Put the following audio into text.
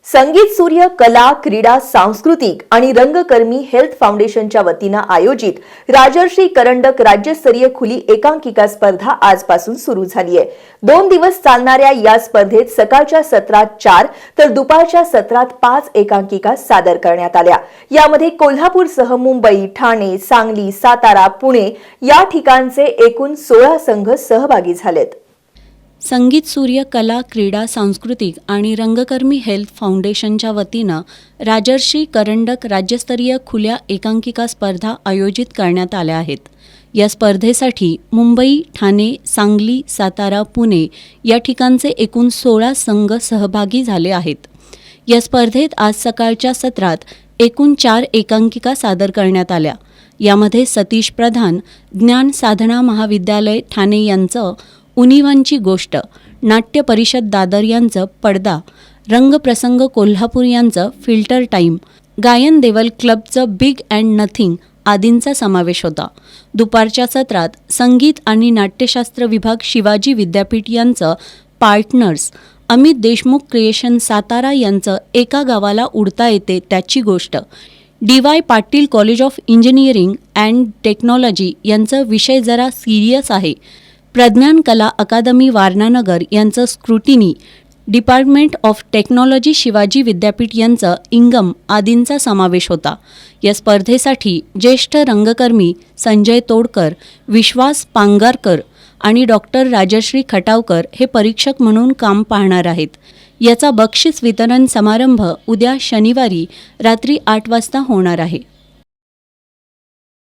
संगीत सूर्य कला क्रीडा सांस्कृतिक आणि रंगकर्मी हेल्थ फाउंडेशनच्या वतीनं आयोजित राजर्षी करंडक राज्यस्तरीय खुली एकांकिका स्पर्धा आजपासून सुरू झाली आहे। 2 दिवस चालणाऱ्या या स्पर्धेत सकाळच्या सत्रात 4 तर दुपारच्या सत्रात 5 एकांकिका सादर करण्यात आल्या। यामध्ये कोल्हापूरसह मुंबई, ठाणे, सांगली, सातारा, पुणे या ठिकाणचे एकूण 16 संघ सहभागी झालेत। संगीत सूर्य कला क्रीडा सांस्कृतिक आणि रंगकर्मी हेल्थ फाउंडेशनच्या वतीनं राजर्षी करंडक राज्यस्तरीय खुल्या एकांकिका स्पर्धा आयोजित करण्यात आल्या आहेत। या स्पर्धेसाठी मुंबई, ठाणे, सांगली, सातारा, पुणे या ठिकाणचे एकूण 16 संघ सहभागी झाले आहेत। या स्पर्धेत आज सकाळच्या सत्रात एकूण 4 एकांकिका सादर करण्यात आल्या। यामध्ये सतीश प्रधान, ज्ञान साधना महाविद्यालय ठाणे यांचं उणिवांची गोष्ट, नाट्य परिषद दादर यांचं पडदा, रंगप्रसंग कोल्हापूर यांचं फिल्टर टाईम, गायन देवल क्लबचं बिग अँड नथिंग आदींचा समावेश होता। दुपारच्या सत्रात संगीत आणि नाट्यशास्त्र विभाग शिवाजी विद्यापीठ यांचं पार्टनर्स, अमित देशमुख क्रिएशन सातारा यांचं एका गावाला उडता येते त्याची गोष्ट, DY. Patil college of engineering and technology यांचं विषय जरा सिरियस आहे, प्रज्ञान कला अकादमी वारणानगर यांचं scrutiny, department of technology Shivaji विद्यापीठ यांचं इंगम आदींचा समावेश होता। या स्पर्धेसाठी ज्येष्ठ रंगकर्मी संजय तोडकर, विश्वास पांगारकर आणि डॉक्टर राजश्री खटावकर हे परीक्षक म्हणून काम पाहणार आहेत। याचा बक्षीस वितरण समारंभ उद्या शनिवारी रात्री 8 वाजता होणार आहे।